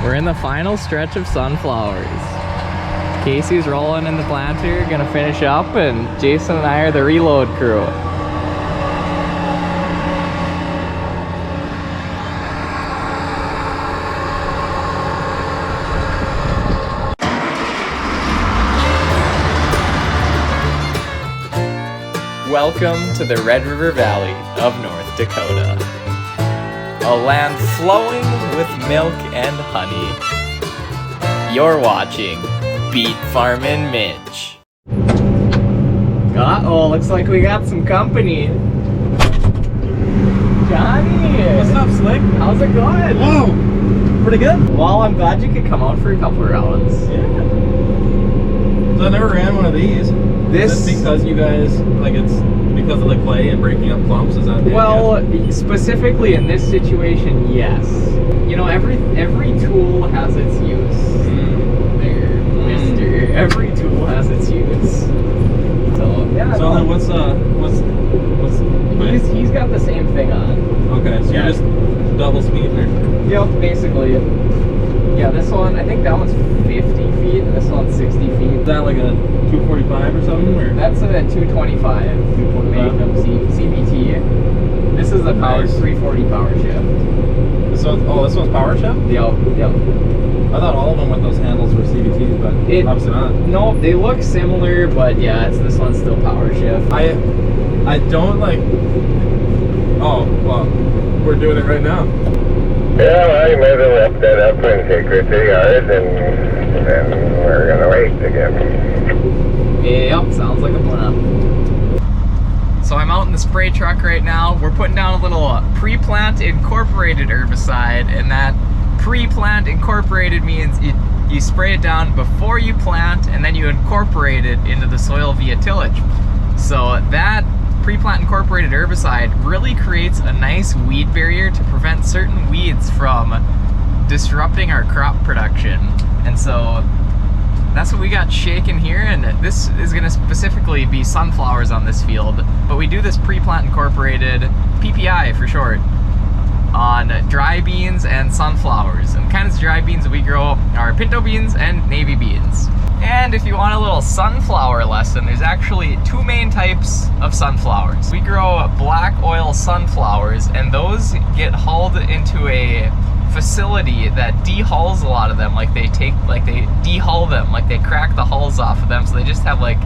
We're in the final stretch of sunflowers. Casey's rolling in the planter, gonna finish up, and Jason and I are the reload crew. Welcome to the Red River Valley of North Dakota. A land flowing with milk and honey. You're watching Beet Farmin Mitch. Uh-oh, looks like we got some company. Johnny! What's up, Slick? How's it going? Whoa! Pretty good. Well, I'm glad you could come out for a couple of rounds. Yeah. So I never ran one of these. Is this because you guys, like, it's because of the clay and breaking up clumps? Is that the idea? Specifically in this situation, yes. You know, every tool has its use. There, mister. Every tool has its use. So, yeah. So then what's he's got the same thing on. Okay, so yeah. You're just double speed there? Yep, basically. Yeah, this one, I think that one's 50 feet and this one's 60 feet. Is that like a 245 or something? Or? That's a 225. 225? Magnum CBT. This is a power Nice. 340 power shift. This one's power shift? Yep. I thought all of them with those handles were CVTs, but obviously not. No, they look similar, but yeah, this one's still power shift. I don't like... Oh, well, we're doing it right now. Yeah, well, you might as well wrap that up and take her to yours, and then we're gonna wait again. Yep, sounds like a plan. So I'm out in the spray truck right now. We're putting down a little pre-plant incorporated herbicide, and that pre-plant incorporated means you spray it down before you plant, and then you incorporate it into the soil via tillage. So that pre-plant incorporated herbicide really creates a nice weed barrier to prevent certain weeds from disrupting our crop production. And so that's what we got shaking here, and this is going to specifically be sunflowers on this field, but we do this pre-plant incorporated, PPI for short, on dry beans and sunflowers. And the kinds of dry beans that we grow are pinto beans and navy beans. And if you want a little sunflower lesson, there's actually two main types of sunflowers. We grow black oil sunflowers, and those get hauled into a facility that dehulls a lot of them. They dehull them, like they crack the hulls off of them, so they just have like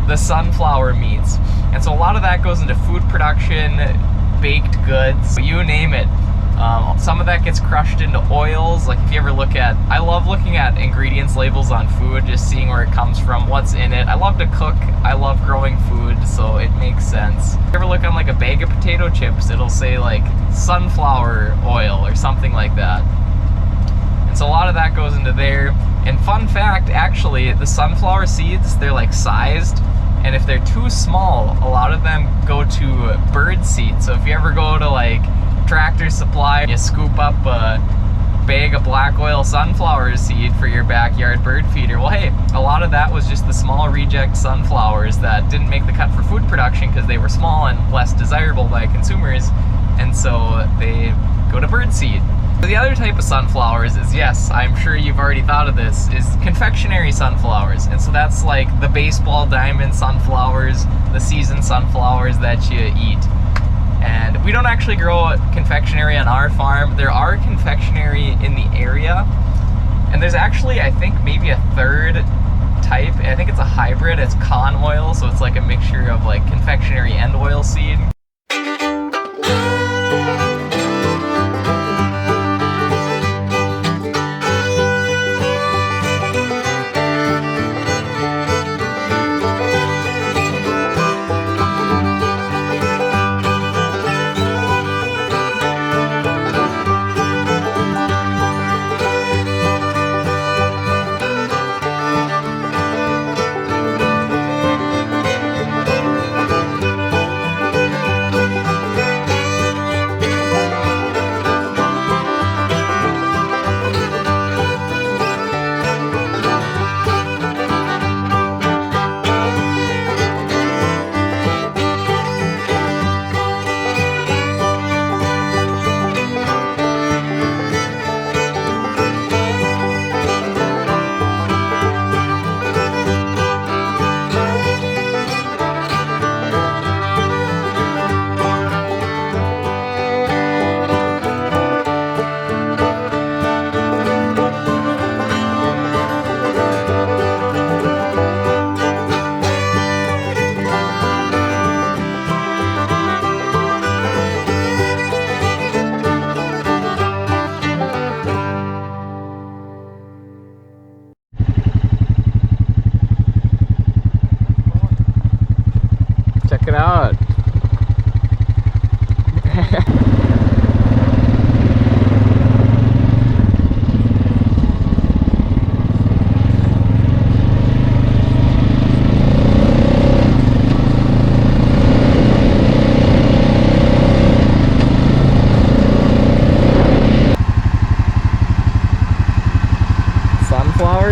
the sunflower meats. And so a lot of that goes into food production, baked goods, you name it. Some of that gets crushed into oils. Like if you ever look at, I love looking at ingredients labels on food, just seeing where it comes from, what's in it. I love to cook, I love growing food, so it makes sense. If you ever look on like a bag of potato chips, it'll say like sunflower oil or something like that. And so a lot of that goes into there. And fun fact, actually, the sunflower seeds, they're like sized, and if they're too small, a lot of them go to bird seed. So if you ever go to like Tractor Supply, you scoop up a bag of black oil sunflower seed for your backyard bird feeder. Well, hey, a lot of that was just the small reject sunflowers that didn't make the cut for food production because they were small and less desirable by consumers, and so they go to bird seed. The other type of sunflowers is, yes, I'm sure you've already thought of this, is confectionary sunflowers. And so that's like the baseball diamond sunflowers, the seasoned sunflowers that you eat. And we don't actually grow confectionery on our farm. There are confectionary in the area. And there's actually, I think, maybe a third type. I think it's a hybrid. It's con oil, so it's like a mixture of like confectionery and oilseed.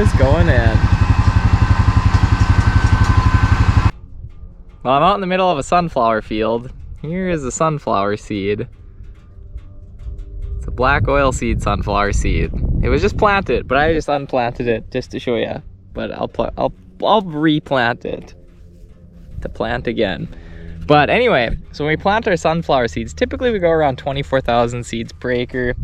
sunflowers going in. Well, I'm out in the middle of a sunflower field. Here is a sunflower seed. It's a black oilseed sunflower seed. It was just planted, but I just unplanted it just to show you. But I'll replant it to plant again. But anyway, so when we plant our sunflower seeds, typically we go around 24,000 seeds per acre.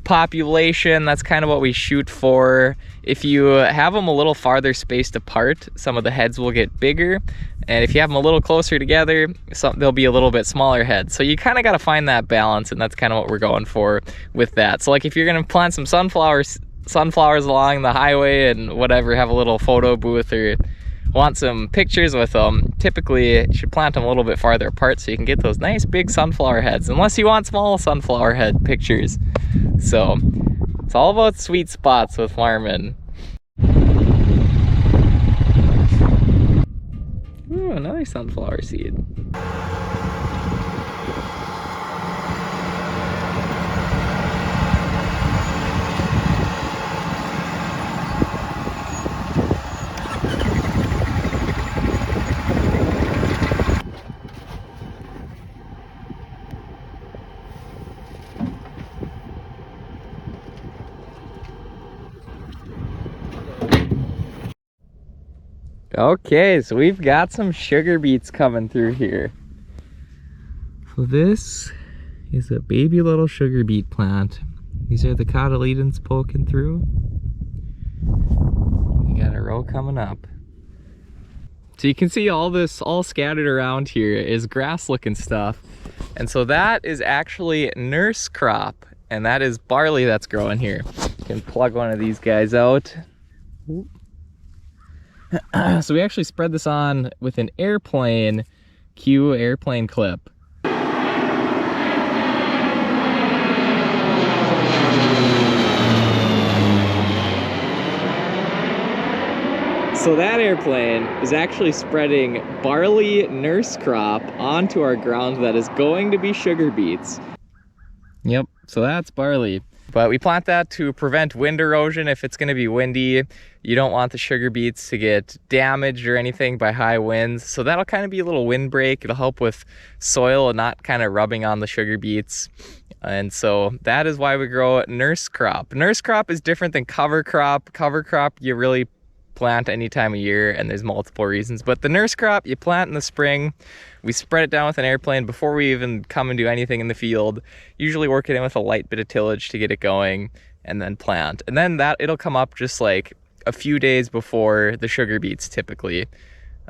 Population, that's kind of what we shoot for. If you have them a little farther spaced apart, some of the heads will get bigger. And if you have them a little closer together, they'll be a little bit smaller heads. So you kind of got to find that balance, and that's kind of what we're going for with that. So like if you're going to plant some sunflowers along the highway and whatever, have a little photo booth or want some pictures with them, typically you should plant them a little bit farther apart so you can get those nice big sunflower heads, unless you want small sunflower head pictures. So it's all about sweet spots with farming. Ooh, another sunflower seed. Okay, so we've got some sugar beets coming through here. So this is a baby little sugar beet plant. These are the cotyledons poking through. We got a row coming up. So you can see all this all scattered around here is grass looking stuff. And so that is actually nurse crop, and that is barley that's growing here. You can plug one of these guys out. Ooh. So we actually spread this on with an airplane clip. So that airplane is actually spreading barley nurse crop onto our ground that is going to be sugar beets. Yep, so that's barley. But we plant that to prevent wind erosion. If it's going to be windy, you don't want the sugar beets to get damaged or anything by high winds. So that'll kind of be a little windbreak. It'll help with soil and not kind of rubbing on the sugar beets. And so that is why we grow nurse crop. Nurse crop is different than cover crop. Cover crop, you really plant any time of year, and there's multiple reasons. But the nurse crop, you plant in the spring. We spread it down with an airplane before we even come and do anything in the field. Usually work it in with a light bit of tillage to get it going, and then plant. And then it'll come up just like a few days before the sugar beets typically.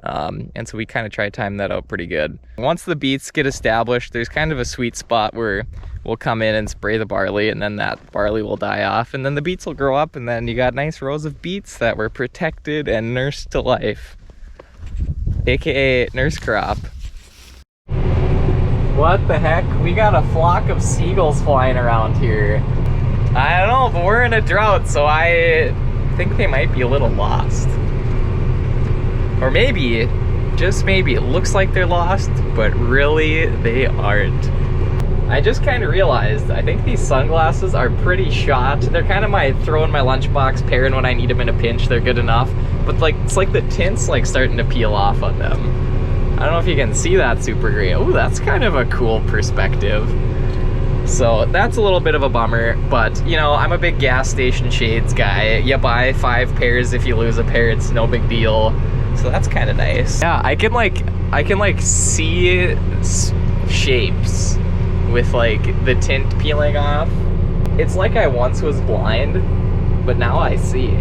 And so we kind of try to time that out pretty good. Once the beets get established, there's kind of a sweet spot where we'll come in and spray the barley, and then that barley will die off, and then the beets will grow up, and then you got nice rows of beets that were protected and nursed to life, aka nurse crop. What the heck? We got a flock of seagulls flying around here. I don't know, but we're in a drought, so I think they might be a little lost. Or maybe, just maybe, it looks like they're lost, but really they aren't. I just kind of realized, I think these sunglasses are pretty shot. They're kind of my throw in my lunchbox pair, and when I need them in a pinch, they're good enough. But like, it's like the tint's like starting to peel off on them. I don't know if you can see that super great. Oh, that's kind of a cool perspective. So that's a little bit of a bummer, but you know, I'm a big gas station shades guy. You buy 5 pairs, if you lose a pair, it's no big deal. So that's kind of nice. Yeah, I can like see shapes with like the tint peeling off. It's like I once was blind, but now I see.